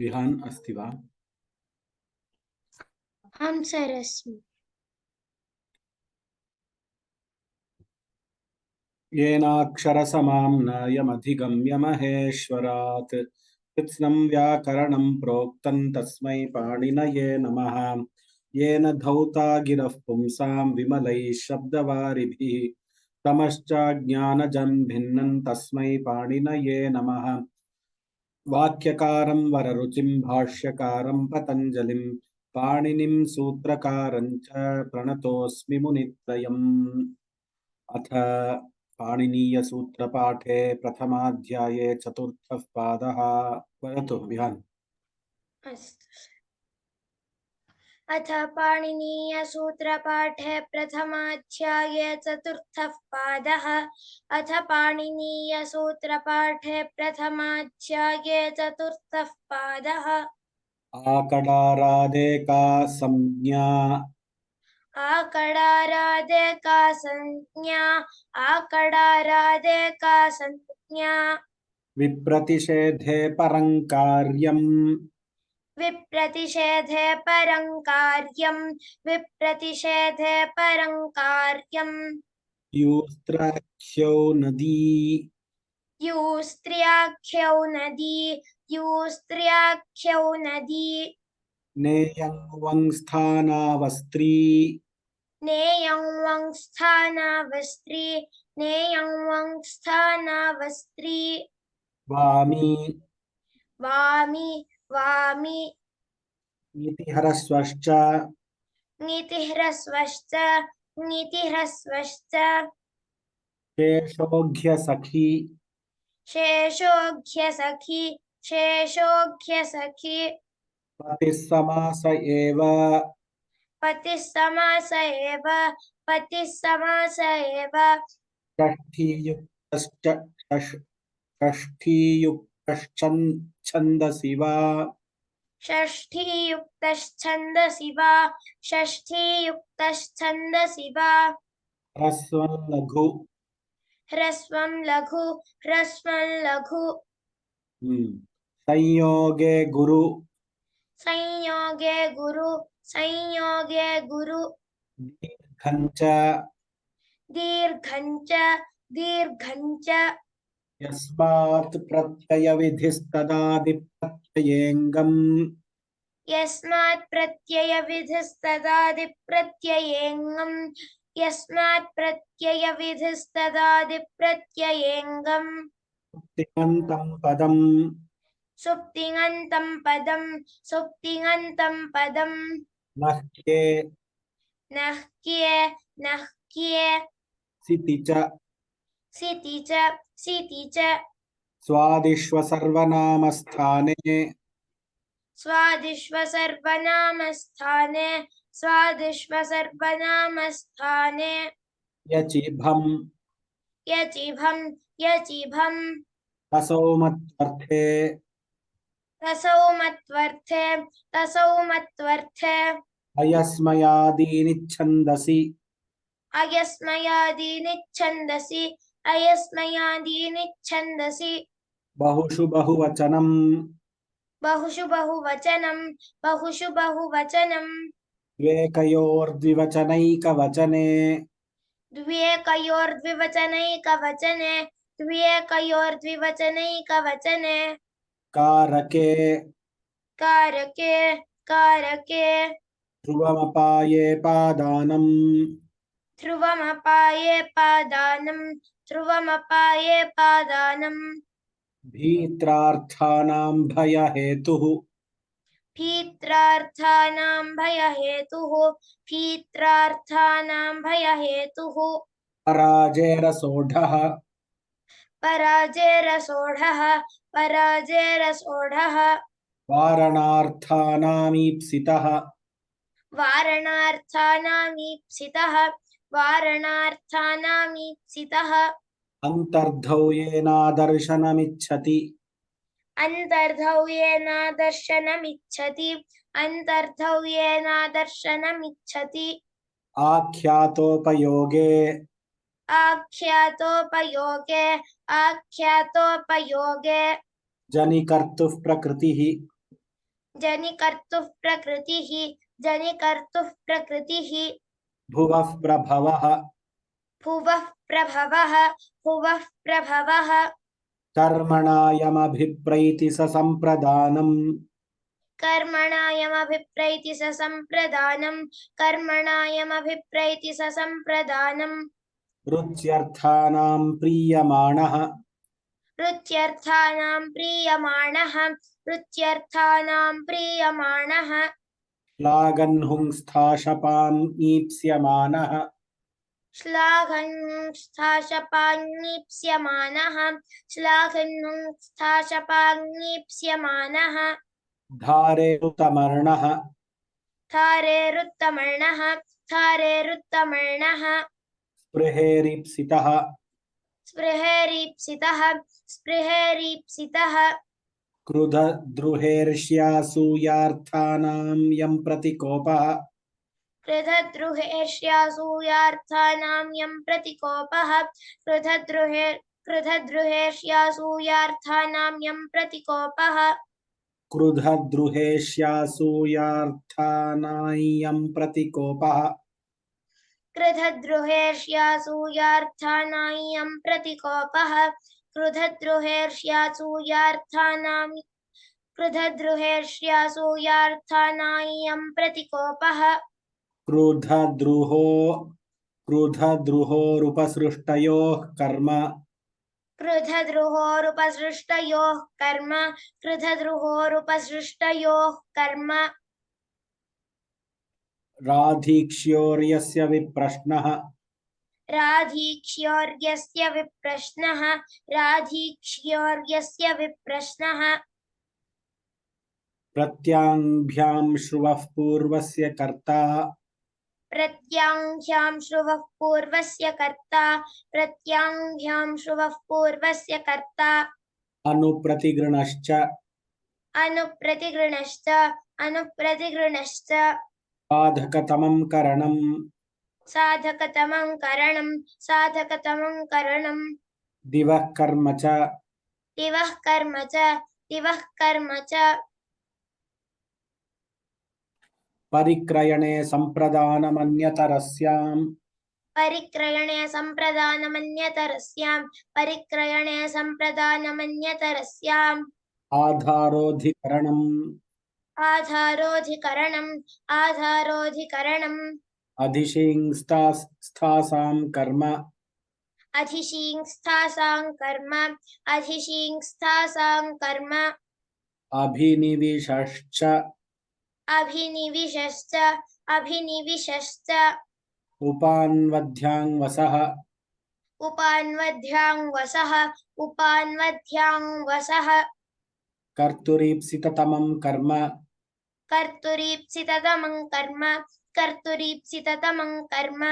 विहान अस्ति वा? आं सर् अस्मि। येनाक्षरसमाम्नायमधिगम्य महेश्वरात् कृत्स्नं व्याकरणं प्रोक्तं तस्मै पाणिनये नमः। येन धौता गिरः पुंसां विमलैः शब्दवारिभिः तमश्चाज्ञानजं भिन्नं तस्मै पाणिनये नमः। वाक्यकारं वररुचिं भाष्यकारं पतञ्जलिं पाणिनिं सूत्रकारं च प्रणतोऽस्मि मुनित्रयम्। अथ पाणिनीयसूत्रपाठे प्रथमाध्याये चतुर्थः पादः। वदतु विहान। अस्तु। अथ पाणिनीयसूत्रपाठे प्रथमाध्याये चतुर्थः पादः। अथ पाणिनीयसूत्रपाठे प्रथमाध्याये चतुर्थः पादः। आकडारादेका संज्ञा आकडारादेका संज्ञा आकडारादेका संज्ञा विप्रतिषेधे परं कार्यम् विप्रतिषेधे परं कार्यं विप्रतिषेधे परं कार्यं यूस्त्राख्यो नदी यूस्त्र्याख्यौ नदी यूस्त्र्याख्यौ नदी नेयं वंस्थानावस्त्री नेयं वंस्थानावस्त्री नेयं वंस्थानावस्त्री वामी वामी वामी नीतिहरस्वश्च नीतिह्रस्वश्च नीतिह्रस्वश्च शेषोऽघ्यसखी शेषोऽघ्यसखी शेषोऽघ्यसखी पतिः समास एव पतिः समास एव पतिः समास एव षष्ठीयुक्तश्च षष्ठीयुक्तश्छन्दसि वा षष्ठीयुक्तश्छन्दसि वा षष्ठीयुक्तश्छन्दसि वा ह्रस्वं लघु ह्रस्वं लघु ह्रस्वं लघु संयोगे गुरु संयोगे गुरु संयोगे गुरु दीर्घं च दीर्घं च दीर्घं च यस्मात् प्रत्ययविधिस्तदादिप्रत्ययेङ्गम् यस्मात् प्रत्ययविधिस्तदादिप्रत्ययेङ्गम् यस्मात् प्रत्ययविधिस्तदादिप्रत्ययेङ्गम् तिङन्तं पदम् सुप्तिङन्तं पदं सुप्तिङन्तं पदं नह्ये नह्ये नह्ये सिति च सिति च सिति च स्वादिष्व सर्वनामस्थाने स्वादिष्व सर्वनामस्थाने स्वादिष्व सर्वनामस्थाने यचिभं यचिभं यचिभं तसौमत्वर्थे तसौमत्वर्थे तसौमत्वर्थे अयस्मयादीनि छन्दसि अयस्मयादीनि छन्दसि अयस्मयादीनि छन्दसि बहुषु बहुवचनम् बहुषु बहुवचनं बहुषु बहुवचनं द्वेकयोर्द्विवचनैकवचने द्व्येकयोर्द्विवचनैकवचने द्व्येकयोर्द्विवचनैकवचने कारके कारके कारके ध्रुवमपाये पादानम् ध्रुवमपाये पादानं ध्रुवमपाये पादानं भीत्रार्थानां भयहेतुः भीत्रार्थानां भयहेतुः भीत्रार्थानां भयहेतुः पराजेरसोढः पराजेरसोढः पराजेरसोढः वारणार्थानामीप्सितः वारणार्थानामीप्सितः वारणार्थानामीप्सितः अन्तर्धौयेनादर्शनमिच्छति अन्तर्धौयेनादर्शनमिच्छति अन्तर्धौयेनादर्शनमिच्छति आख्यातोपयोगे आख्यातोपयोगे आख्यातोपयोगे जनिकर्तुः प्रकृतिः जनिकर्तुः प्रकृतिः जनिकर्तुः प्रकृतिः भुवः प्रभवः भुवः प्रभवः भुवः प्रभवः कर्मणायमभिप्रैति ससम्प्रदानम् कर्मणायमभिप्रैति ससम्प्रदानम् कर्मणायमभिप्रैति ससम्प्रदानम् रुच्यर्थानां प्रीयमाणः रुच्यर्थानां प्रीयमाणः रुच्यर्थानां प्रीयमाणः श्लाघन्हुंस्थाशपां ईप्स्यमानः श्लाघन्स्थाशपान्नीप्स्यमानः श्लाघन्स्थाशपान्नीप्स्यमानः धारेरुतमर्णः थारेरुत्तमर्णः थारेरुत्तमर्णः स्पृहेरीप्सितः स्पृहेरीप्सितः स्पृहेरीप्सितः क्रुधद्रुहेर्ष्यासूयार्थानां यं प्रतिकोपः कृधद्रुहेर्ष्यासूयार्थानां यं प्रतिकोपः कृधद्रुहेर्ष्यासूयार्थानां यं प्रतिकोपः क्रुधद्रुहेष्यासूयार्थानायं प्रतिकोपः कृधद्रुहेर्ष्यासूयार्थानां यं प्रतिकोपः कृधद्रुहेर्ष्यासूयार्थानां यं प्रतिकोपः क्रुधद्रुहोरुपसृष्टयोः कर्म कृधद्रुहोरुपसृष्टयोः कर्म कृधद्रुहोरुपसृष्टयोः कर्म राधीक्ष्योर्यस्य विप्रश्नः राधीक्ष्योर्यस्य विप्रश्नः राधीक्ष्योर्यस्य विप्रश्नः प्रत्याङ्भ्यां श्रुवः पूर्वस्य कर्ता प्रत्याङ्घ्यां श्रुवः पूर्वस्य कर्ता प्रत्याङ्घ्यां श्रुवः पूर्वस्य कर्ता अनुप्रतिगृणश्च अनुप्रतिगृणश्च अनुप्रतिगृणश्च साधकतमं करणम् साधकतमं करणं साधकतमं करणं दिवः कर्म च दिवः कर्म च दिवः कर्म च परिक्रयणे सम्प्रदानमन्यतरस्याम् परिक्रयणे सम्प्रदानमन्यतरस्यां परिक्रयणे सम्प्रदानमन्यतरस्याम् आधारोऽधिकरणम् आधारोऽधिकरणम् आधारोऽधिकरणम् अधिशिंस्तासां कर्म अधिशींस्थासां कर्म अधिशींस्थासां कर्म अभिनिविशश्च अभिनिविशश्च अभिनिविशश्च उपान्वध्यां वसः उपान्वध्यां वसः उपान्वध्यां वसः कर्तुरीप्सिततमं कर्म कर्तुरीप्सिततमं कर्म कर्तुरीप्सिततमं कर्म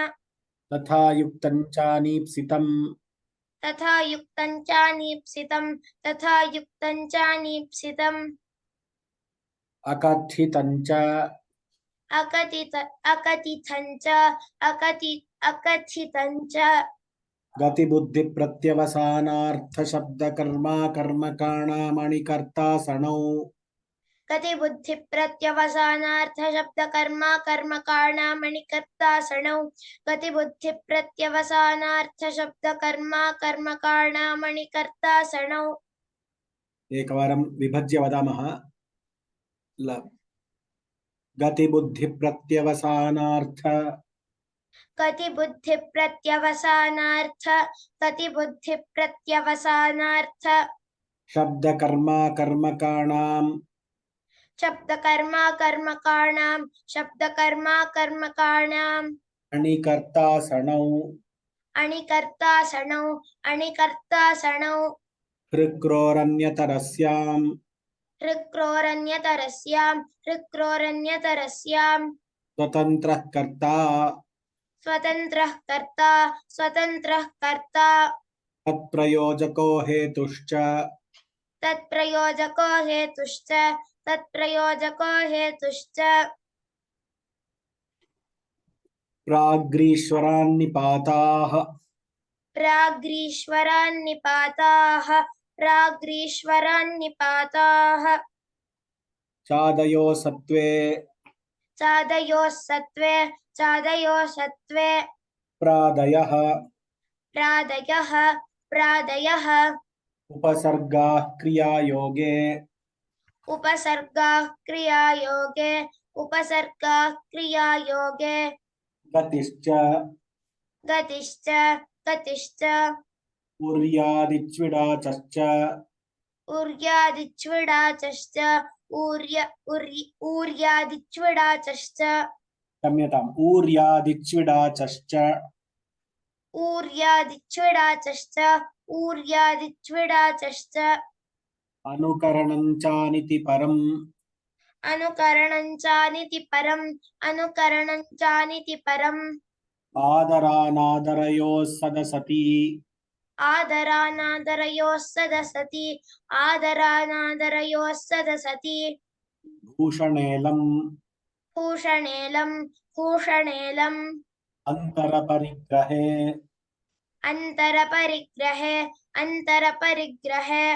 तथा युक्तं चानीप्सितम् तथा युक्तं चानीप्सितं तथा युक्तं चानीप्सितम् अकथितं च अकथितं च अकथितं च गतिबुद्धिप्रत्यवसानार्थशब्दकर्माकर्मकाणामणिकर्तासनौ गतिबुद्धिप्रत्यवसानार्थशब्दकर्माकर्मकाणामणिकर्तासनौ गतिबुद्धिप्रत्यवसानार्थशब्दकर्माकर्मकाणामणिकर्तासनौ एकवारं विभज्य वदामः गतिबुद्धिप्रत्यवसानार्थ गतिबुद्धिप्रत्यवसानार्थ शब्दकर्माकर्मकाणाम् शब्दकर्माकर्मकाणां अणिकर्तासनौ अणिकर्तासनौ हृक्रोरन्यतरस्याम् हृक्रोरन्यतरस्यां स्वतन्त्रः कर्ता स्वतन्त्रः कर्ता तत्प्रयोजको हेतुश्च तत्प्रयोजको हेतुश्च प्राग्रीश्वरान्निपाताः प्राग्रीश्वरान्निपाताः चादयो सत्त्वे चादयोः सत्त्वे प्रादयः प्रादयः उपसर्गाः क्रियायोगे उपसर्गाः क्रियायोगे गतिश्च गतिश्च उर्यादिच्विडाचश्च ऊर्यादिच्विडाचश्च ऊर्यादिच्विडाचश्च क्षम्यताम् ऊर्यादिच्विडाचश्च ऊर्यादिच्विडाचश्च अनुकरणं चानिति परम् अनुकरणं चानिति परम् आदरानादरयोः सदसति आदरानादरयोः सदसति भूषणेलम् भूषणेलम् अन्तरपरिग्रहे अन्तरपरिग्रहे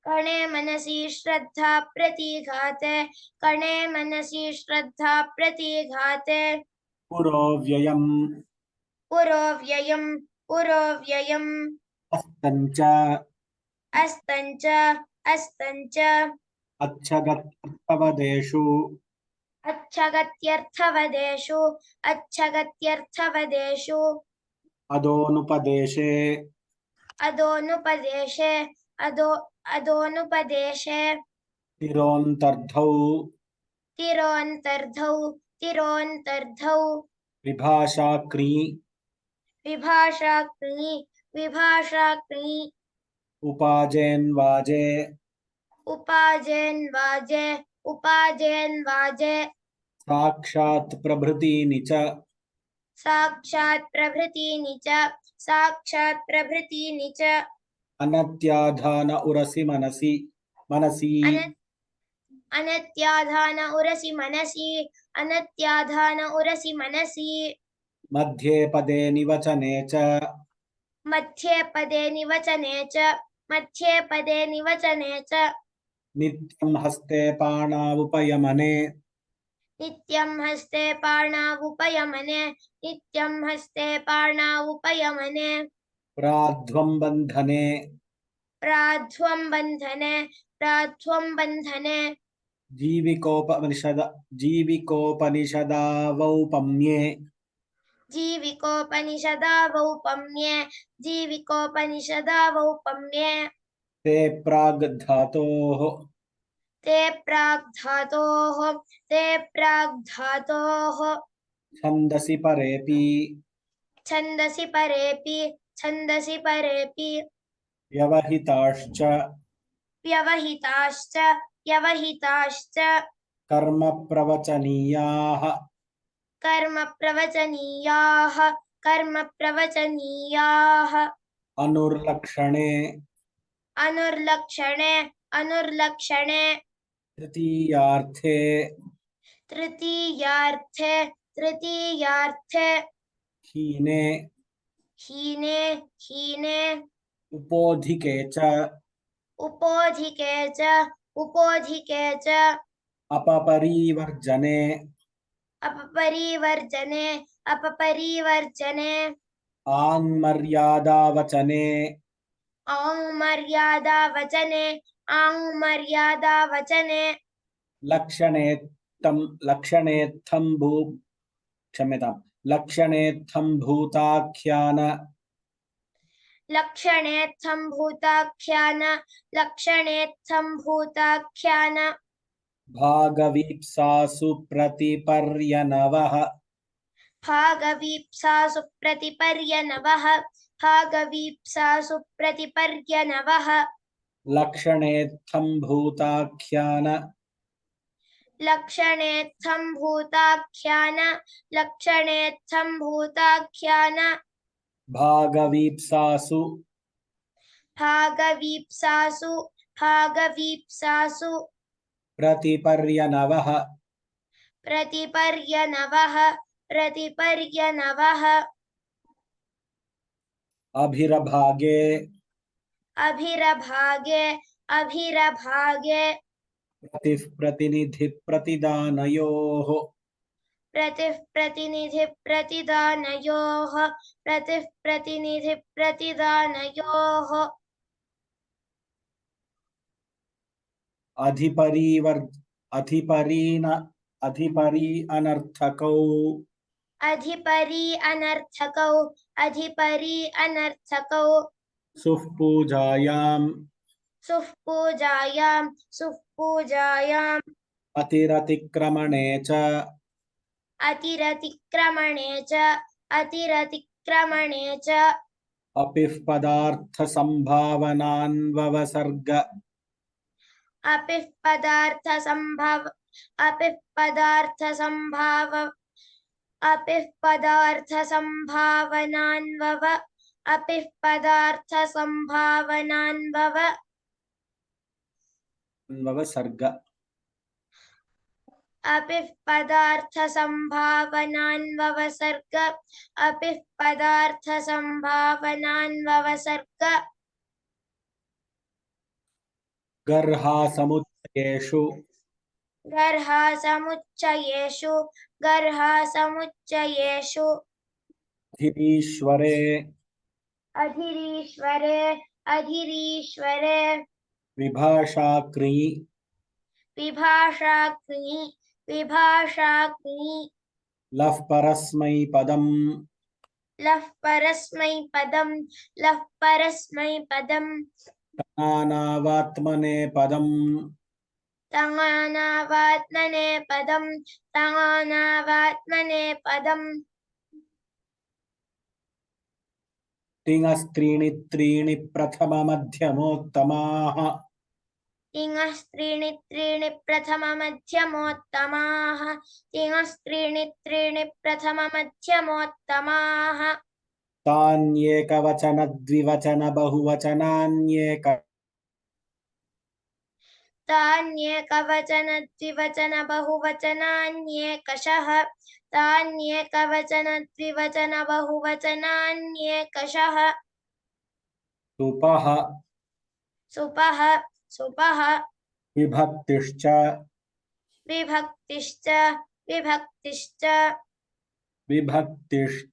कणे मनसि श्रद्धा प्रतिघाते कणे मनसि श्रद्धा प्रतिघाते पुरोव्ययम् पुरोव्ययम् अस्तञ्च अस्तञ्च अच्छगत्यर्थवदेषु अच्छगत्यर्थवदेषु अदोनुपदेशे अदोनुपदेशे तिरोन्तर्धौ तिरोन्तर्धौ विभाषाक्री विभाषाक्नी उपाजेन्वाजे उपाजेन्वाजे साक्षात् प्रभृतीनि च साक्षात् प्रभृतीनि च अनत्याधान उरसि मनसि अनत्याधान उरसि मनसि मध्ये पदे निवचने च मध्ये पदे निवचने च नित्यं हस्ते पाणावुपयमने नित्यं हस्ते पाणावुपयमने प्राध्वं बन्धने जीविकोपनिषदावौपम्ये जीविकोपनिषदावौपम्ये ते प्राग्धातोः छन्दसि परेऽपि व्यवहिताश्च कर्म प्रवचनीयाः अनुर्लक्षणे तृतीयार्थे हीने उपोधिके च अपपरीवर्जने अपपरिवर्जने आङ्मर्यादावचने आङ्मर्यादावचने लक्षणेत्थं भूताख्यान भागवीप्सासु प्रतिपर्यनवः लक्षणेत्थं भूताख्यान भागवीप्सासु प्रतिपर्यनवः अभिरभागे अभिरभागे अभिरभागे प्रतिः प्रतिनिधि प्रतिदानयोः प्रतिः प्रतिनिधि प्रतिदानयोः प्रतिः प्रतिनिधि प्रतिदानयोः अधिपरी अनर्थकौ अधिपरी अनर्थकौ सुः पूजायां सुःपूजायाम् अतिरतिक्रमणे च अतिरतिक्रमणे च अपिः पदार्थसम्भावनान्ववसर्ग अपिः पदार्थसम्भावनान्वव अन्ववसर्ग अपिः पदार्थसम्भावनान्ववसर्ग गर्हासमुच्चयेषु गर्हासमुच्चयेषु अधिरीश्वरे विभाषाक्री लः परस्मैपदम् तङानावात्मनेपदम् तिङस्त्रीणि त्रीणि प्रथममध्यमोत्तमाः तान्येकवचन द्विवचन बहुवचनान्येकशः सुपः विभक्तिश्च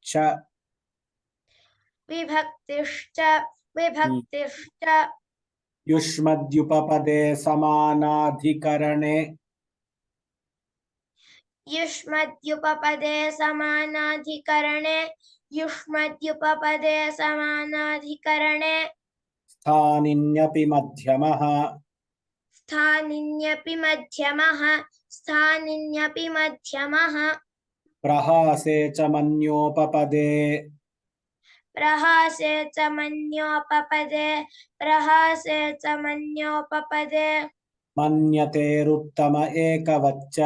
युष्मद्युपपदे समानाधिकरणे स्थानिन्यपि मध्यमः प्रहासे च मन्योपपदे मन्यतेरुत्तम एकवच्च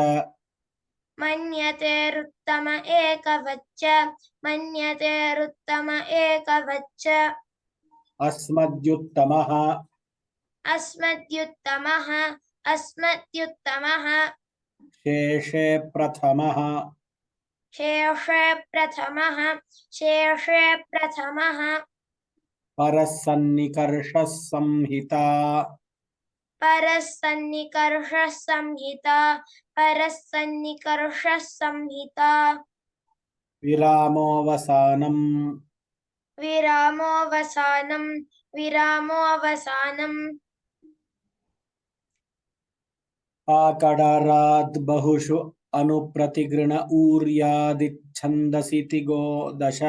अस्मद्युत्तमः शेषे प्रथमः परसन्निकर्षः संहिता विरामोऽवसानम् आकडाराद् बहुषु अनुप्रतिगृण ऊर्यादिच्छन्दसि तिङो दश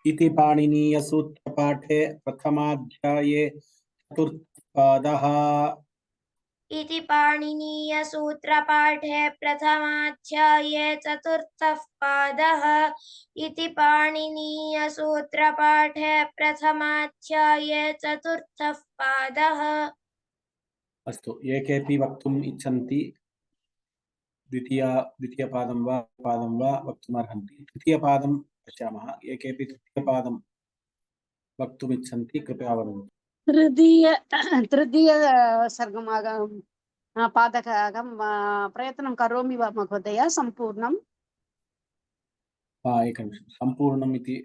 इति पाणिनीयसूत्रपाठे प्रथमाध्याये चतुर्थः पादः अस्तु एकेपि वक्तुम् इच्छन्ति द्वितीयपादं वा वक्तुमर्हन्ति तृतीयपादं पश्यामः एकेपि तृतीयपादं वक्तुम् इच्छन्ति कृपया वदन्तु तृतीय सर्गमागम पादकं प्रयत्नं करोमि वा महोदय सम्पूर्णं एकनिमिषं सम्पूर्णम् इति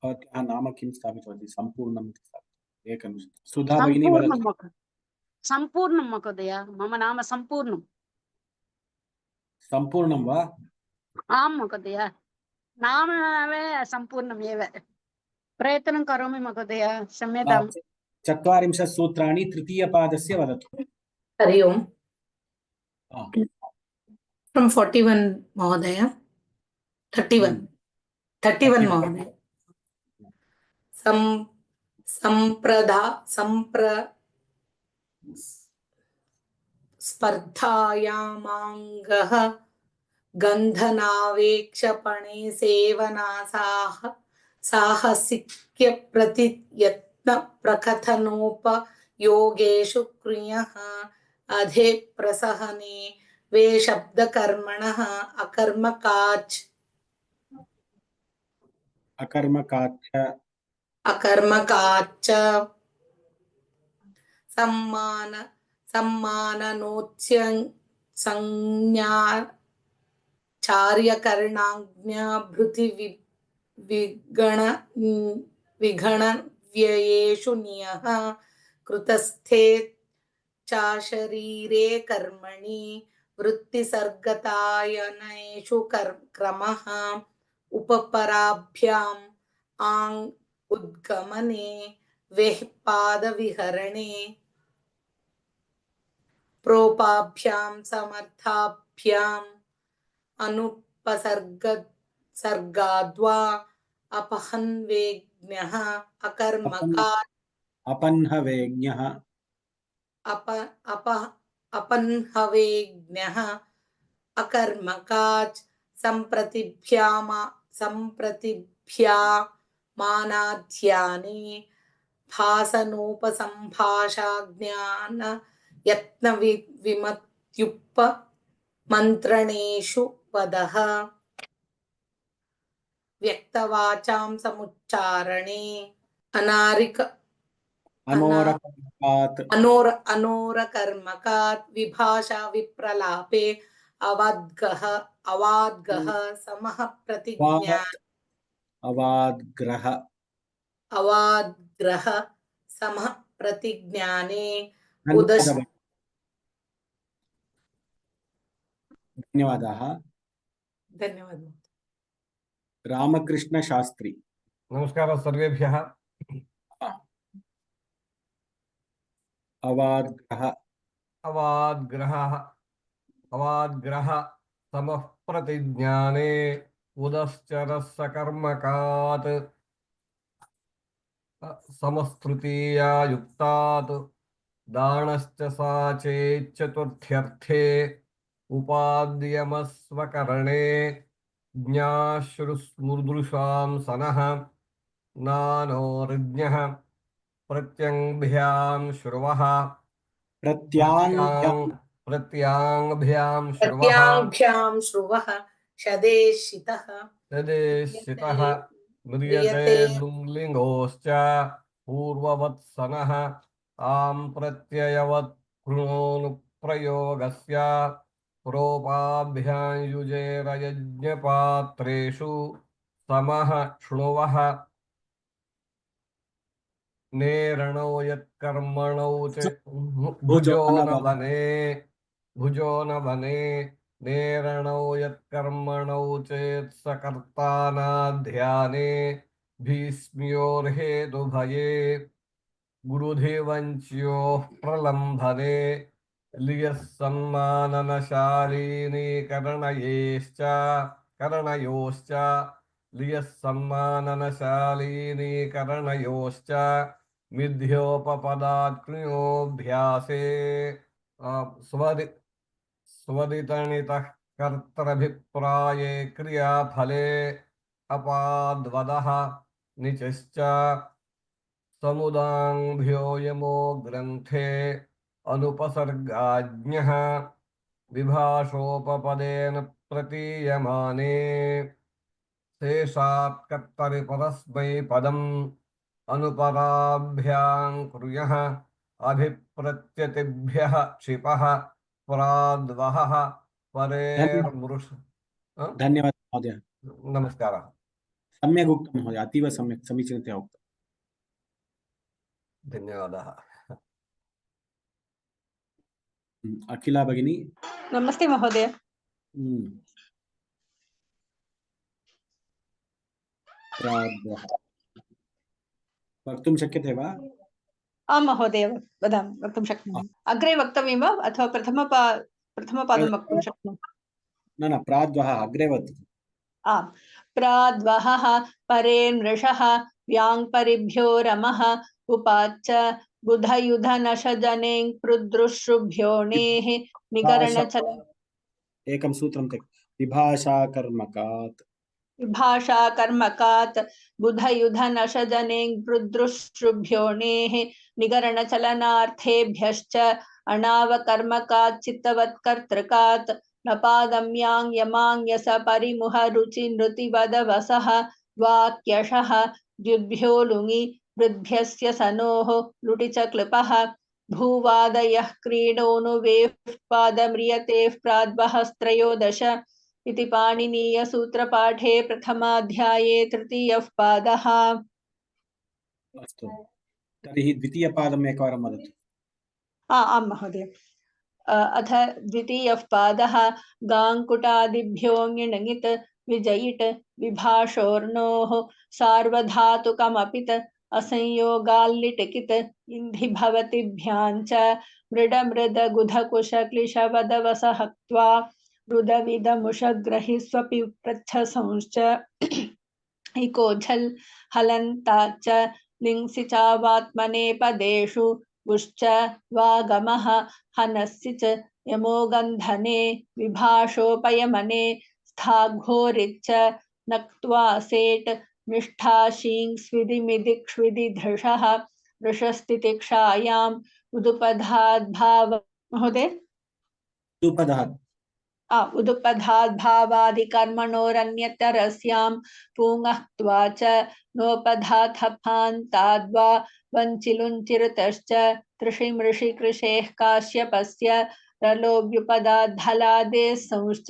भवत्याः नाम किं स्थापितवती सम्पूर्णम् इति स्थापितवती एकनिमिषं सुधा भगिनी वदतु सम्पूर्णं महोदय मम नाम सम्पूर्णं सम्पूर्णं वा आं महोदय नाम सम्पूर्णम् एव प्रयत्नं करोमि महोदय क्षम्यताम् 40 सूत्राणि तृतीयपादस्य वदतु हरि ओम् फ्रॉम 41 महोदय 31 महोदय स्पर्धायामाङ्गः गन्धनावेक्षपणे सेवनासाः साहसिक्य प्रतियत्न प्रकथनोपयोगेषु क्रियः अधे प्रसहने वे शब्दकर्मणः अकर्मकाच्च सम्माननोच्यं संज्ञा चार्यकरणाज्ञाभृति विगण व्ययेषु नियः कृतस्थे चाशरीरे कर्मणि वृत्तिसर्गतायनेषु क्रमः उपपराभ्याम् आङ् उद्गमने वेः पादविहरणे प्रोपाभ्यां समर्थाभ्याम् अनुपसर्गाद्वा अपहन्वेज्ञः अकर्मकाच् सम्प्रतिभ्यामानाध्याने भासनोपसम्भाषाज्ञान यत्न विमत्युप मंत्रणेषु वदः व्यक्तवाचां समुच्चारणे अनोरकर्मकात् विभाषा विप्रलापे अवाद्गः समः प्रतिज्ञाने धन्यवादाः रामकृष्ण शास्त्री नमस्कारः सर्वेभ्यः अवाद्ग्रह समः प्रतिज्ञाने उदश्चरः सकर्मकात् समस्तृतीया युक्तात् दानश्च साचेच्चतुर्थ्यर्थे उपाद्यमस्वकरणे ज्ञाश्रुस्मृदृशां सनः नानोर्ज्ञः प्रत्यङ्भ्यां श्रुवः शदेशितः म्रियते लुङ्लिङ्गोश्च पूर्ववत्सनः आं प्रत्ययवत् कृणोनुप्रयोगस्य प्रोपाभ्यां युजेरयज्ञपात्रेषु समः शृणुवः नेरणो यत्कर्मणौ च भुजो न वने नेरणौ यत्कर्मणौ चेत् सकर्तानाध्याने भीष्म्योर्हेतुभये गुरुधिवञ्च्योः प्रलम्भने लियः सन्माननशालीनि करणयोश्च लियः सन्माननशालीनि करणयोश्च मिथ्योपपदात्कृयोऽभ्यासे स्वदितनितः कर्तृभिप्राये क्रियाफले अपाद्वदः निचश्च समुदाङ्भ्यो यमो ग्रन्थे अनुपसर्गाज्ञः विभाषोपपदेन प्रतीयमाने शेषात् कर्तरि परस्मै पदम् अनुपराभ्यां कुर्यः अभिप्रत्यतिभ्यः क्षिपः प्राद्वहः परेर्मृष धन्यवादः महोदय। नमस्कारः। सम्यक् उक्तं महोदय, अतीव सम्यक्, समीचीनतया उक्तं। धन्यवादः। अखिला भगिनी। नमस्ते महोदय। वक्तुं शक्यते वा? आं महोदय, वक्तुं शक्नोमि। अग्रे वक्तव्यं वा अथवा प्रथमपादं वक्तुं शक्नोमि? न प्राद्वः अग्रे वदतु। आम्। प्राद्वहः परेर्मृषः व्याङ्परिभ्यो रमः उपाच्च बुधयुधनशजनें पृद्रुश्रुभ्योणेः निगरणचल एकं सूत्रं त्यक् विभाषाकर्मकात् विभाषाकर्मकात् बुधयुधनशजनें पृद्रुश्रुभ्योणेः निगरणचलनार्थेभ्यश्च अणावकर्मकात् चित्तवत्कर्तृकात् नपादम्यां यमाङ्यस परिमुह रुचि नृतिवदवसः वाक्यशः द्युद्भ्यो लुङि वृद्भ्यस्य सनोः लुटि च क्लृपः भूवादयः क्रीडोऽनुवेः पादम्रियतेः प्राद्वहस्त्रयोदश इति पाणिनीयसूत्रपाठे प्रथमाध्याये तृतीयः पादः। अस्तु, तर्हि द्वितीयपादम् एकवारं वदतु। आं महोदय। अथ द्वितीयः पादः गाङ्कुटादिभ्योऽङिणङित् विजयिट् विभाषोर्णोः सार्वधातुकमपित् असंयोगाल्लिटिकित् इन्धि भवतिभ्याञ्च मृडमृदगुधकुशक्लिशवदवसहक्त्वा रुदविदमुषग्रहि स्वपि पृच्छसंश्च इकोझल् हलन्ताच्च लिंसि चावात्मनेपदेषु गुश्च वागमः हनस्सि च यमोगन्धने विभाषोपयमने स्थाघोरिच्च नक्त्वा सेट् निष्ठाशीं स्विदिमिदिक्ष्विदिधृषः वृषस्तितिक्षायाम् उदुपधाद्भाव महोदय उदुपधाद्भावादिकर्मणोरन्यतरस्यां पुङःत्वा च नोपधाथफान्ताद्वा वञ्चिलुञ्चिरुतश्च तृषिमृषि कृशेः काश्यपस्य रलोव्युपदाद्धलादेः संश्च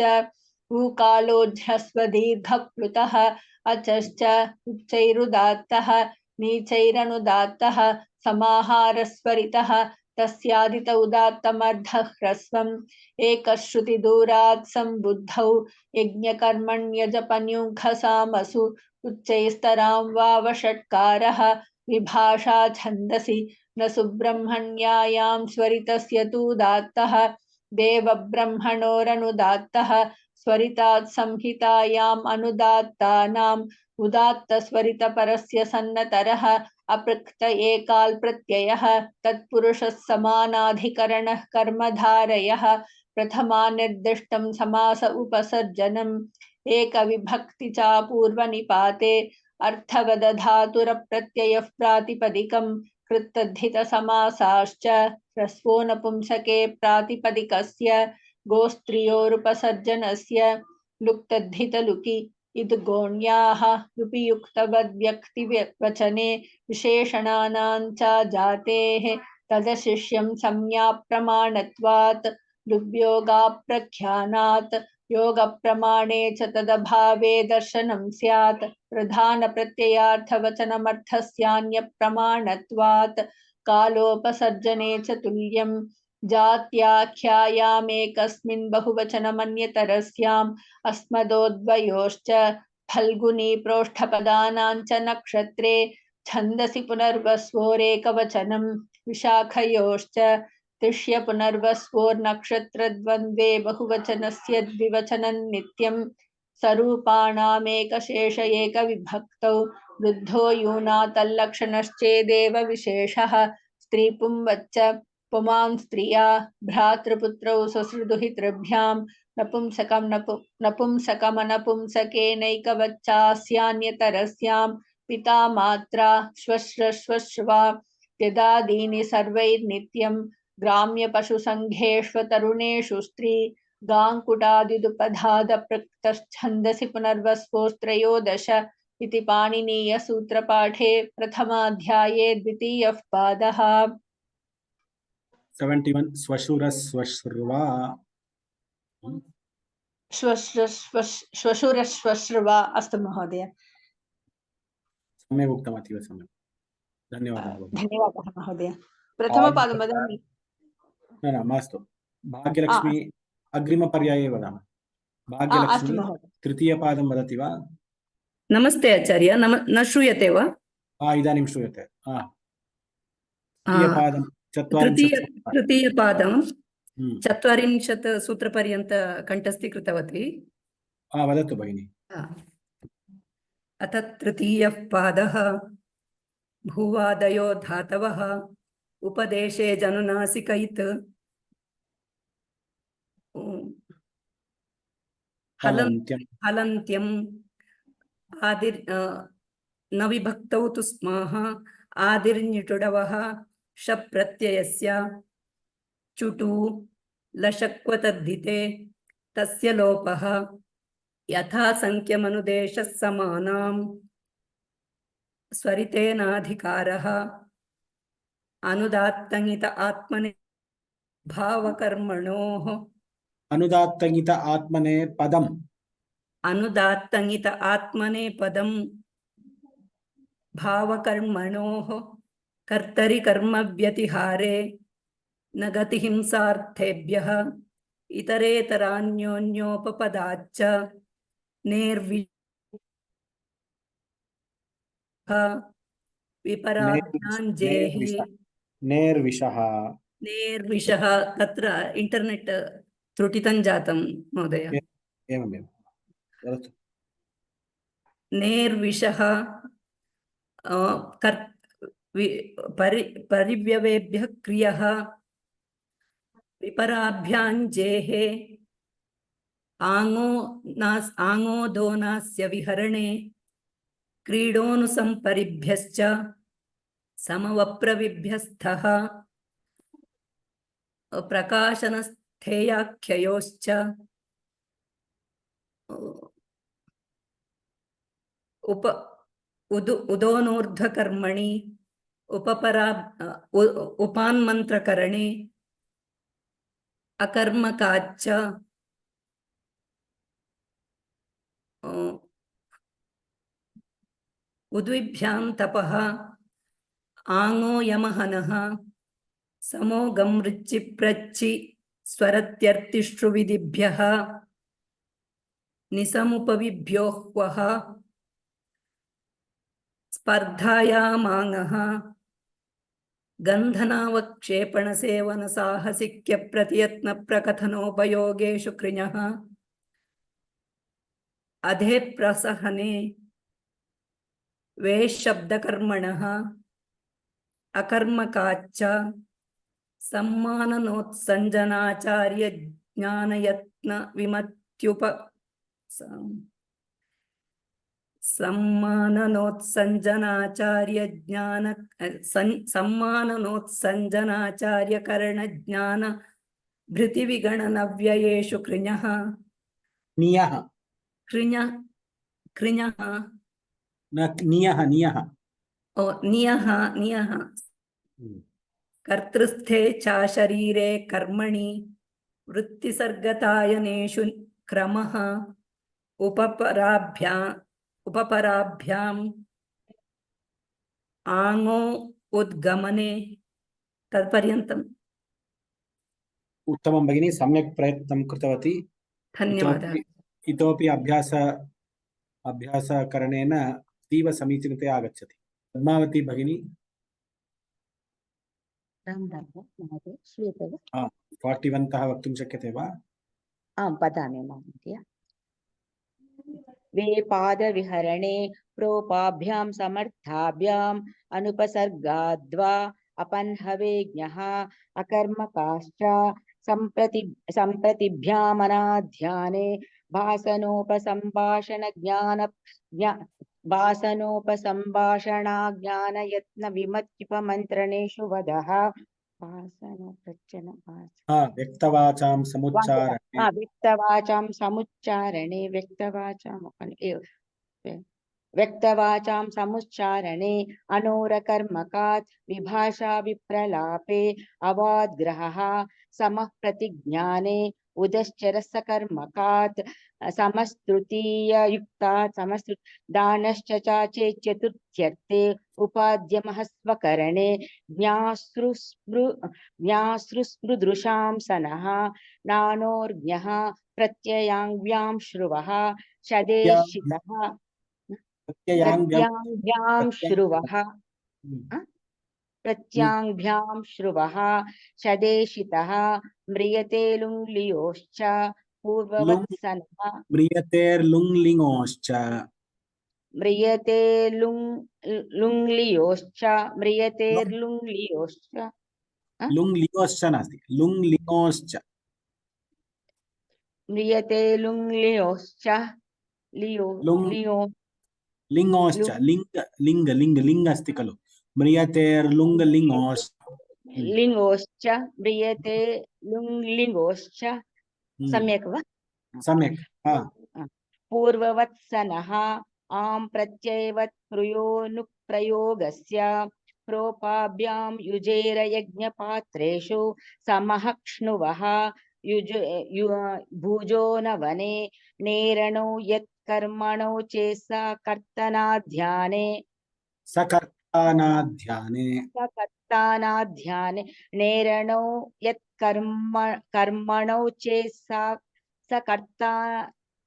ऊकालोऽध्यस्वदीर्घप्लुतः अचश्च उच्चैरुदात्तः नीचैरनुदात्तः समाहारस्वरितः तस्यादित उदात्तमर्धः ह्रस्वम् एकश्रुतिदूरात् सम्बुद्धौ यज्ञकर्मण्यजपन्युङ्खसामसु उच्चैस्तरां वावषट्कारः विभाषा छन्दसि न सुब्रह्मण्यायां स्वरितस्य तूदात्तः देवब्रह्मणोरनुदात्तः स्वरितात् संहितायाम् अनुदात्तानाम् उदात्तस्वरितपरस्य सन्नतरः अपृक्त एकाल् प्रत्ययः तत्पुरुषः समानाधिकरणः कर्मधारयः प्रथमा निर्दिष्टं समास उपसर्जनम् एकविभक्ति चापूर्वनिपाते अर्थवदधातुरप्रत्ययः प्रातिपदिकं कृत्तद्धितसमासाश्च ह्रस्वो नपुंसके प्रातिपदिकस्य गोस्त्रियोरुपसर्जनस्य लुक्तद्धितलुकि इद्गोण्याः लुपियुक्तवद्व्यक्तिवचने विशेषणानां च जातेः तदशिष्यं संज्ञाप्रमाणत्वात् लुब्योगाप्रख्यानात् योगप्रमाणे च तदभावे दर्शनं स्यात् प्रधानप्रत्ययार्थवचनमर्थस्यान्यप्रमाणत्वात् कालोपसर्जने च तुल्यं जात्याख्यायामेकस्मिन् बहुवचनमन्यतरस्याम् अस्मदोद्वयोश्च फल्गुनी प्रोष्ठपदानां च नक्षत्रे छन्दसि पुनर्वस्वोरेकवचनं विशाखयोश्च तिष्य पुनर्वस्वोर्नक्षत्रद्वन्द्वे बहुवचनस्य द्विवचनं नित्यं स्वरूपाणामेकशेष एकविभक्तौ वृद्धो यूना तल्लक्षणश्चेदेव विशेषः स्त्रीपुंवच्च पुमां स्त्रिया भ्रातृपुत्रौ स्वसृदुहितृभ्यां नपुंसकमनपुंसकेनैकवच्चास्यान्यतरस्यां पिता मात्रा श्वश्रश्वश्वा यदादीनि सर्वैर्नित्यं ग्राम्यपशुसङ्घेष्वतरुणेषु स्त्री गाङ्कुटादिदुपधादपृक्तश्छन्दसि पुनर्वस्वोस्त्रयोदश इति पाणिनीयसूत्रपाठे प्रथमाध्याये द्वितीयः पादः। 71 स्वशुरस्वश्रुवा श्वशुरश्वश्रुवा। अस्तु महोदय, सम्यक् उक्तम्, अतीव सम्यक्, धन्यवादः भगिनी। धन्यवादः महोदय। प्रथमपादं वदामि। न मास्तु, भाग्यलक्ष्मी अग्रिमपर्याये वदामः। अस्तु भाग्यलक्ष्मी महोदय। तृतीयपादं वदति वा? नमस्ते आचार्य, न श्रूयते वा? इदानीं श्रूयते। तृतीयपादं तृतीयपादं 40 सूत्रपर्यन्त कण्ठस्थी कृतवती। वदतु भगिनि। अथ तृतीयः पादः भूवादयो धातवः उपदेशे जनुनासिकैत् हलन्त्यम् न विभक्तौ तु स्मः आदिर्निटुडवः शप् प्रत्ययस्य चुटु लशक्वतद्धिते तस्य लोपः यथा संख्यमनुदेशः समानां स्वरितेनाधिकारः अनुदात्तङित आत्मने भावकर्मणोः अनुदात्तङित आत्मने पदम् अनुदात्तङित आत्मने पदं भावकर्मणोः कर्तरि कर्म व्यतिहारे न गतिहिंसार्थेभ्यः इतरेतरान्योन्योपपदाच्च विपराभ्याञ्जेः नेर्विषः। तत्र इंटरनेट त्रुटितं जातं महोदय। एवमेव वदतु। नेर्विषः परिव्यवेभ्यः क्रियः विपराभ्याञ्जेः आङोदोनास्य विहरणे क्रीडोनुसंपरिभ्यश्च समवप्रविभ्यस्थः प्रकाशनस्थेयाख्ययोश्च उदोनूर्ध्वकर्मणि उपान्मन्त्रकरणे अकर्मकाच्च उद्विभ्यां तपः आङो यमहनः समो गमृच्चि प्रच्चि स्वरत्यर्तिष्ठुविधिभ्यः निसमुपविभ्योह्वः स्पर्धायामाङः गन्धनावक्षेपणसेवनसाहसिक्यप्रतियत्नप्रकथनोपयोगेषु कृञः अधे प्रसहने वेशब्दकर्मणः अकर्मकाच्च सम्माननोत्सञ्जनाचार्य ज्ञानयत्न विमत्युप सम्माननोत्सञ्जनाचार्य ज्ञान सम्माननोत्सञ्जनाचार्य करणज्ञान भृतिविगणनव्ययेषु कृञः नियः कृञः न नियः नियः नियः कर्तृस्थे चाशरीरे कर्मणि वृत्तिसर्गतायनेषु क्रमः उपपराभ्याम् आङो उद्गमने। तत्पर्यन्तम्। उत्तमं भगिनी, सम्यक् प्रयत्नं कृतवती। धन्यवादः। इतोपि अभ्यासकरणेन अतीव समीचीनतया आगच्छति। पद्मावती भगिनी, महोदय श्रूयते वा? 41 तः वक्तुं शक्यते वा? आं वदामि महोदय। वेपादविहरणे प्रोपाभ्यां समर्थाभ्याम् अनुपसर्गाद्वा अपन्हवेज्ञः अकर्मकाश्च सम्प्रतिभ्यामनाध्याने भासनोपसम्भाषणाज्ञानयत्न वदः व्यक्तवाचां समुच्चारणे व्यक्तवाचां समुच्चारणे व्यक्तवाचां समुच्चारणे अनोरकर्मकात् विभाषा विप्रलापे अवाद्ग्रहः समः प्रतिज्ञाने उदश्चरसकर्मकात् समस्तृतीययुक्तात् दानश्च चेच्चतुर्थ्यर्थे उपाद्यमहस्वकरणे ज्ञासृस्पृदृशां सनः नानोर्ज्ञः प्रत्ययाङ्ग्यां श्रुवः शदेशितः प्रत्याङ्ग्यां श्रुवः प्रत्याङ्ग्यां श्रुवः शदेशितः म्रियते लुङ्लियोश्च पूर्ववत्सनः म्रियतेर्लुङ्लिङोश्च म्रियते लुङ्लियोश्च म्रियतेर्लुङ्लियोश्च लुङ्लियोश्च नास्ति लुङ्लिङोश्च म्रियते लुङ्लियोश्च लियो लुङ् लियो लिङ्गोश्च लिङ्ग अस्ति खलु म्रियतेर्लुङ्लिङोश्च लिङ्गोश्च म्रियते लुङ्लिङ्गोश्च सम्यक् वा सम्यक् पूर्ववत्सनः आं प्रत्ययवत् प्रयोगस्य प्रोपाभ्यां युजेरयज्ञपात्रेषु समहक्ष्णुवः भुजो न वने नेरणो यत्कर्मणो चेसा कर्तनाध्याने सकर्तानाध्याने नेरणो यत्कर्मणो चेसा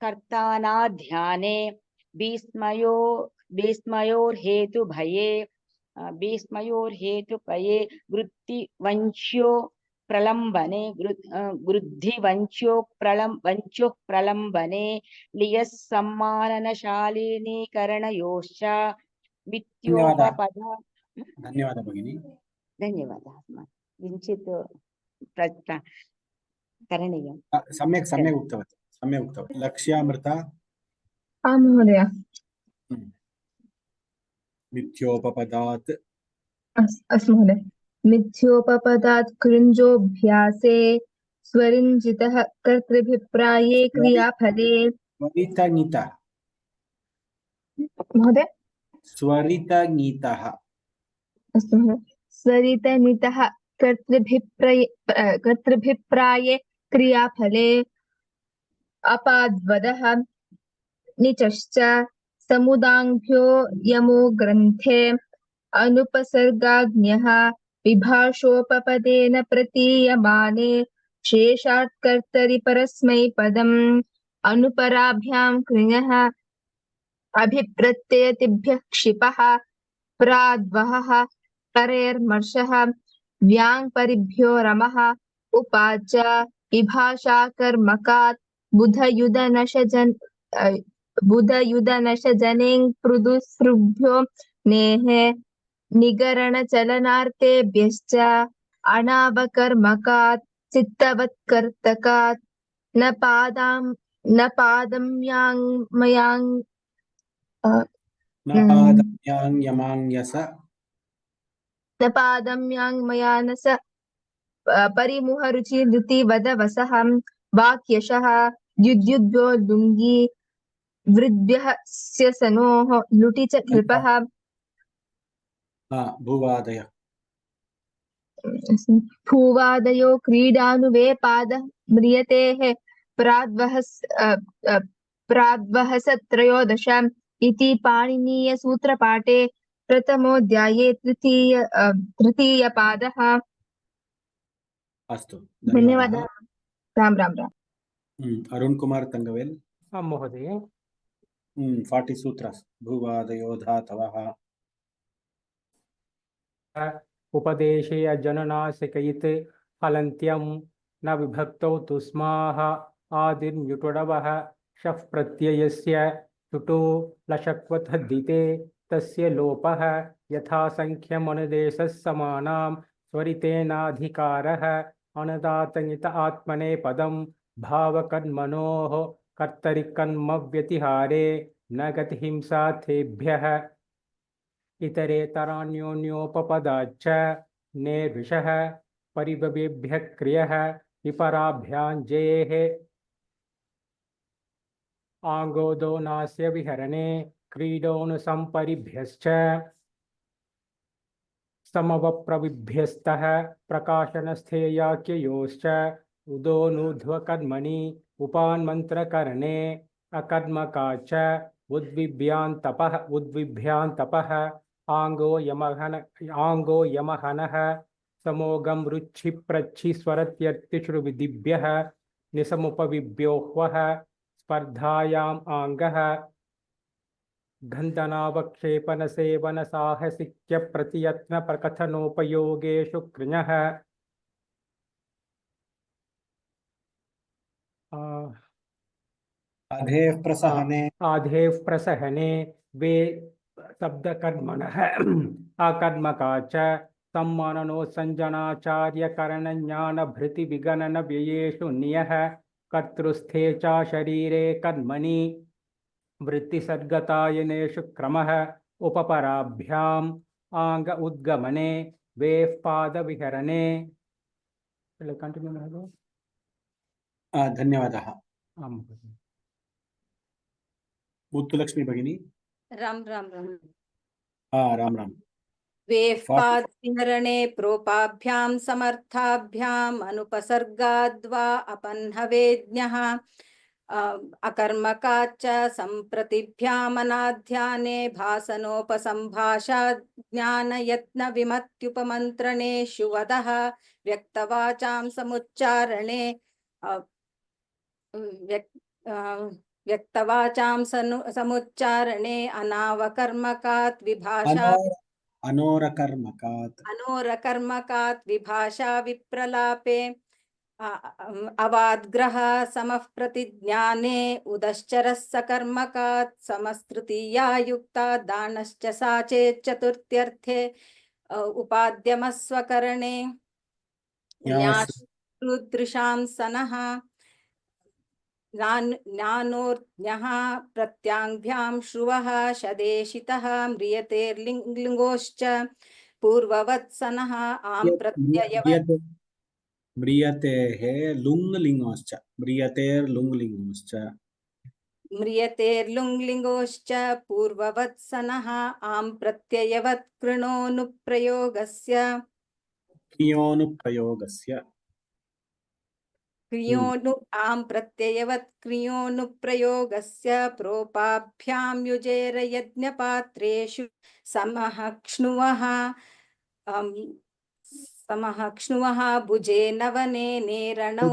कर्तानाध्याने भीष्मयोर्हेतुभये वृत्तिवंश्यो प्रलम्बने लियः सम्माननशालिनीकरणयोश्च वित्योपपदा धन्यवादः भगिनी धन्यवादः किञ्चित् करणीयम् सम्यक् उक्तवती लक्ष्यामृता आं महोदय मिथ्योपपदात् अस्तु महोदय मिथ्योपपदात् कृञ्जोऽभ्यासे स्वरिञ्जितः कर्तृभिप्राये क्रियाफले स्वरितङितः महोदय स्वरितङितः अस्तु महोदय स्वरितनितः कर्तृभिप्राये क्रियाफले अपाद्वदः निचश्च समुदाङ्भ्यो यमो ग्रन्थे अनुपसर्गाज्ञः विभाषोपपदेन प्रतीयमाने शेषात् कर्तरि परस्मैपदम् अनुपराभ्यां कृञः अभिप्रत्ययतिभ्यः क्षिपः प्राद्वहः परेर्मर्षः व्याङ्परिभ्यो रमः उपाच विभाषा कर्मकात् बुधयुधनशजनेङ् पृदुसृभ्यो नेहे निगरणचलनार्तेभ्यश्च अनावकर्मकात् चित्तवत्कर्तकात् न पादम्याङ्मयानस परिमुहरुचि धृतिवदवसहं वाक्यशः द्युद्युद्भ्यो लुङ्गी वृद्भ्यः स्यसनोः लुटि च कृपः भूवादयो क्रीडानुवेपादः म्रियतेः प्राद्वहस त्रयोदश इति पाणिनीयसूत्रपाठे प्रथमोऽध्याये तृतीयपादः अस्तु धन्यवादः राम राम राम अरुण कुमार तंगवेल महोदय 40 सूत्रास् भूवादयो धातवः उपदेशे जननासिकयित् फलन्त्यं न विभक्तौ तुस्माः आदिर्युटुडवः शफ् प्रत्ययस्य टुटो लशक्वतद्धिते तस्य लोपः यथा संख्यमनुदेशः समानां स्वरितेनाधिकारः अनुदातङित आत्मनेपदं भावकर्मणोः कर्तरिकर्मव्यतिहारे न गतिहिंसाथेभ्यः इतरेतरान्योन्योपपदाच्च निर्विषः परिभवेभ्यः क्रियः विपराभ्याञ्जेः आङ्गोदो नास्य विहरणे क्रीडोनुसम्परिभ्यश्च समवप्रविभ्यस्तः प्रकाशनस्थेयाख्ययोश्च उदोनूर्ध्वकर्मणि उपान्मन्त्रकरणे अकर्मकाच्च उद्विभ्यान्तपः आङ्गो यमहनः समोगं रुच्छिप्रच्छिस्वरत्यर्तिषुविधिभ्यः निसमुपविभ्योह्वः स्पर्धायाम् आङ्गः गन्धनावक्षेपणसेवनसाहसिक्यप्रतियत्नप्रकथनोपयोगेषु कृञः अधेः प्रसहने आधेव प्रसहने वे शब्दकर्मणः अकर्मका च सम्माननो सञ्जनाचार्यकरणज्ञानभृतिविगणन व्ययेषु नियः कर्तृस्थे च शरीरे कर्मणि वृत्तिसद्गतायनेषु क्रमः उपपराभ्याम् आङ्ग उद्गमने वेः पादविहरणे। धन्यवादः। आम् मुत्तुलक्ष्मी भगिनी। राम राम राम। राम राम। वेः पादविहरणे प्रोपाभ्यां समर्थाभ्याम् अनुपसर्गाद्वा अपह्नवेज्ञः अकर्मकाच्च सम्प्रतिभ्यामनाध्याने भासनोपसम्भाषाज्ञानयत्नविमत्युपमन्त्रणेषु वदः व्यक्तवाचां समुच्चारणे व्यक्तवाचां समुच्चारणे अनावकर्मकात् विभाषा अनोरकर्मकात् विभाषा विप्रलापे अवाद्ग्रह समः प्रतिज्ञाने उदश्चरः सकर्मकात् समस्तृतीया युक्ता दानश्च सा चेच्चतुर्थ्यर्थे उपाद्यमस्वकरणे न्यासृदृशां सनः ज्ञानोर्ज्ञः प्रत्याङ्भ्यां श्रुवः शदेशितः म्रियतेर्लिङ्गोश्च पूर्ववत्सनः आं प्रत्ययवत् म्रियतेः लुङ्लिङ्गोश्च म्रियतेर्लुङ्लिङ्गोश्च पूर्ववत्सनः आं प्रत्ययवत् कृणोनुप्रयोगस्य आं प्रत्ययवत् क्रियोनुप्रयोगस्य प्रोपाभ्यां युजेर यज्ञपात्रेषु समः क्ष्णुवः भुजे नवने नेरणौ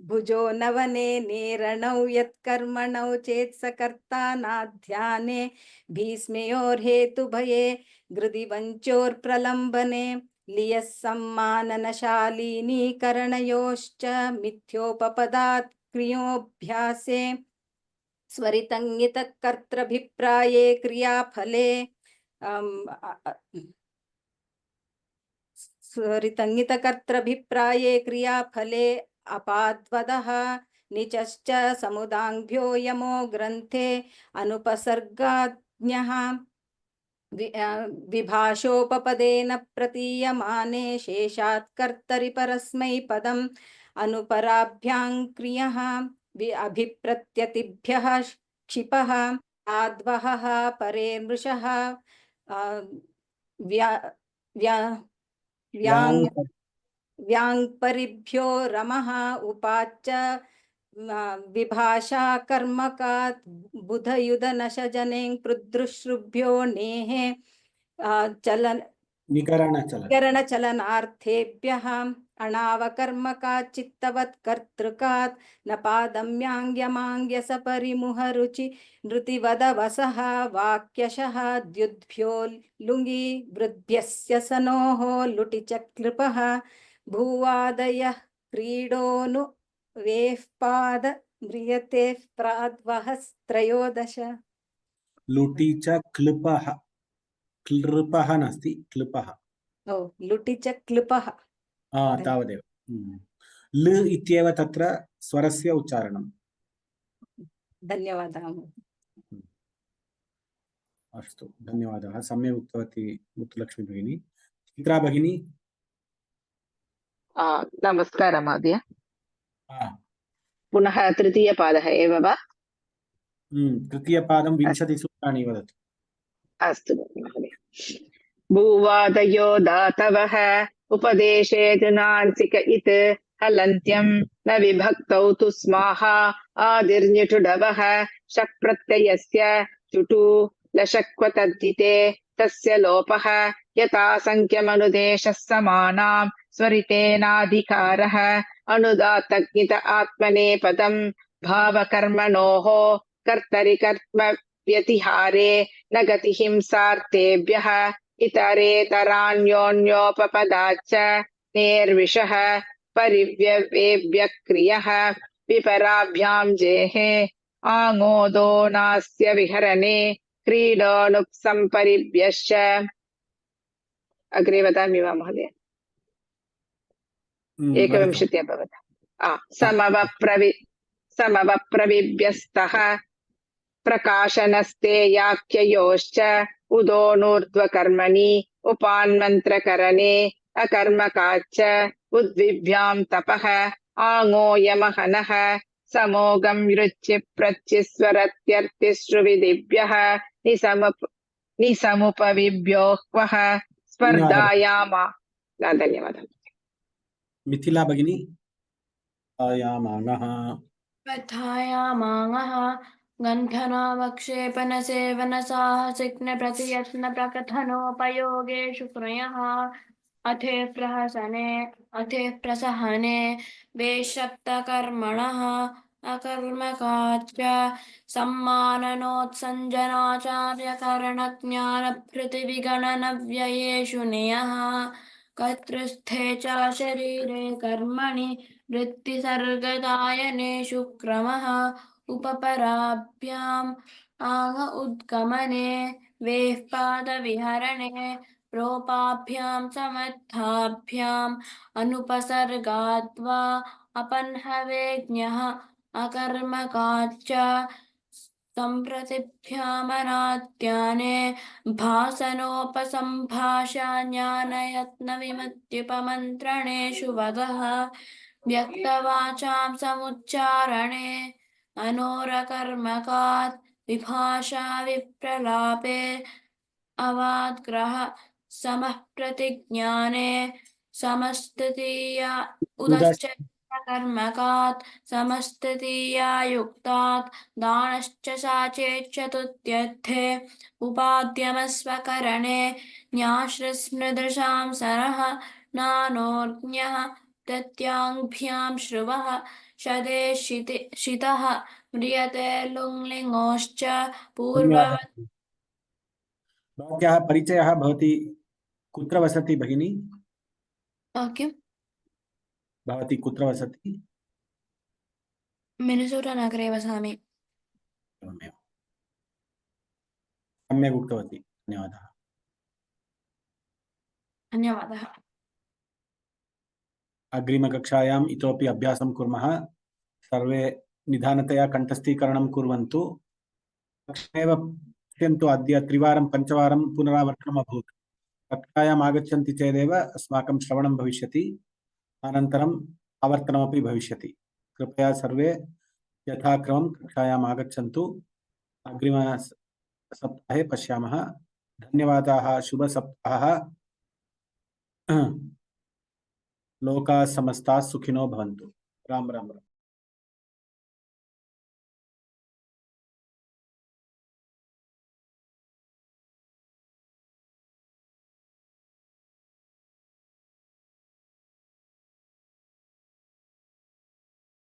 भुजो नवने नेरणौ यत्कर्मणौ चेत्सकर्ता नाध्याने भीष्मयोर्हेतुभये गृदिवञ्चोर्प्रलम्बने लियः सम्माननशालिनीकरणयोश्च मिथ्योपपदात् क्रियोऽभ्यासे स्वरितङ्गितकर्तृभिप्राये क्रियाफले स्वरितङ्गितकर्तृभिप्राये क्रियाफले अपाद्वदः निचश्च समुदाङ्भ्यो यमो ग्रन्थे अनुपसर्गाज्ञः विभाषोपपदेन प्रतीयमाने शेषात् कर्तरि परस्मै पदम् अनुपराभ्यां क्रियः अभिप्रत्यतिभ्यः क्षिपः आद्वहः परे मृषः व्याङ्परिभ्यो रमः उपाच्च विभाषा कर्मकात् बुधयुधनशजने पृद्रुश्रुभ्यो नेहे निकरणचलनार्थेभ्यः अणावकर्मकात् चित्तवत् कर्तृकात् न पादम्याङ्ग्यमाङ्ग्यसपरिमुहरुचि नृतिवदवसः वाक्यशः द्युद्भ्यो लुङि वृद्भ्यस्य सनोः लुटिचक्लृपः भूवादयः क्रीडोनु वेः पाद म्रियते प्राद्वहस्त्रयोदश। लुटि च क्लृपः क्लृपः नास्ति क्लृपः। लुटि च क्लृपः तावदेव। ल इत्येव तत्र स्वरस्य उच्चारणम्। धन्यवादः। अस्तु धन्यवादः। सम्यक् उक्तवती मुत्तुलक्ष्मी भगिनी। चित्रा भगिनी। नमस्कारः महोदय। पुनः तृतीयपादः एव वा? तृतीयपादं 20 सूत्राणि वदतु। अस्तु महोदय। भूवादयो धातवः उपदेशे तु नासिक इत् हलन्त्यं न विभक्तौ तु स्माः आदिर्निटुडवः शक् प्रत्ययस्य चुटु लशक्व तद्धिते तस्य लोपः यथा संख्यमनुदेशः समानां स्वरितेनाधिकारः अनुदात्तज्ञित आत्मनेपदं भावकर्मणोः कर्तरि कर्म व्यतिहारे न गतिहिंसार्तेभ्यः इतरेतरान्योन्योपपदाच्च नेर्विषः परिव्यवेभ्यः क्रियः विपराभ्यां जेहे आङोदो नास्य विहरणे क्रीडोऽनुपसम्परिभ्यश्च। अग्रे वदामि वा महोदय? 21 अभवत्। समवप्रविभ्यस्तः प्रकाशनस्ते याख्ययोश्च उदोनूर्ध्वकर्मणि उपान्मन्त्रकरणे अकर्मकाच्च उद्विभ्यां तपः आङो यमहनः समोगं रुचि प्रच्चिस्वरत्यर्तिश्रुविदिभ्यः निसमुपविभ्योऽह्वः स्पर्धायामा। धन्यवादः। मिथिला भगिनी आयामाङः कथायामाङः गन्धनावक्षेपणसेवनसाहसिग्नप्रतियत्नप्रकथनोपयोगेषु क्रयः अथे प्रसहने वेशप्तकर्मणः अकर्मकाच्च सम्माननोत्सञ्जनाचार्यकरणज्ञानभृतिविगणनव्ययेषु नियः कर्तृस्थे च शरीरे कर्मणि वृत्तिसर्गदायनेषु क्रमः उपपराभ्याम् आङ उद्गमने वेः पादविहरणे प्रोपाभ्यां समर्थाभ्याम् अनुपसर्गाद्वा अपन्हवेज्ञः अकर्मकाच्च सम्प्रतिभ्यामनात्याने भासनोपसम्भाषाज्ञानयत्नविमत्युपमन्त्रणेषु वदः व्यक्तवाचां समुच्चारणे अनोरकर्मकात् विभाषा विप्रलापे अवाद्ग्रह समः प्रतिज्ञाने समस्ततीया उदश्च कर्मकात् समस्ततीया युक्तात् दानश्च साचेच्च तुत्यर्थे उपाद्यमस्वकरणे न्याश्रस्मृदृशां सरः नानोर्ज्ञः प्रत्याङ्भ्यां श्रुवः शदे शितः म्रियते लुङ्लिङोश्च पूर्ववत्। भवत्याः परिचयः भवती कुत्र वसति भगिनी? किं? भवती कुत्र वसति? मिनेसोटा नगरे वसामि। एवमेव। सम्यक् उक्तवती। धन्यवादः। धन्यवादः। अग्रिमकक्षायाम् इतोपि अभ्यासं कुर्मः। सर्वे निधानतया कण्ठस्थीकरणं कुर्वन्तु। तक्षणेव पश्यन्तु, अद्य 3 वारं 5 वारं पुनरावर्तनम् अभूत्। कक्षायाम् आगच्छन्ति चेदेव अस्माकं श्रवणं भविष्यति, अनन्तरम् आवर्तनमपि भविष्यति। कृपया सर्वे यथाक्रमं कक्षायाम् आगच्छन्तु। अग्रिमसप्ताहे पश्यामः। धन्यवादाः। शुभसप्ताहः। लोकाः समस्ताः सुखिनो भवन्तु। राम राम।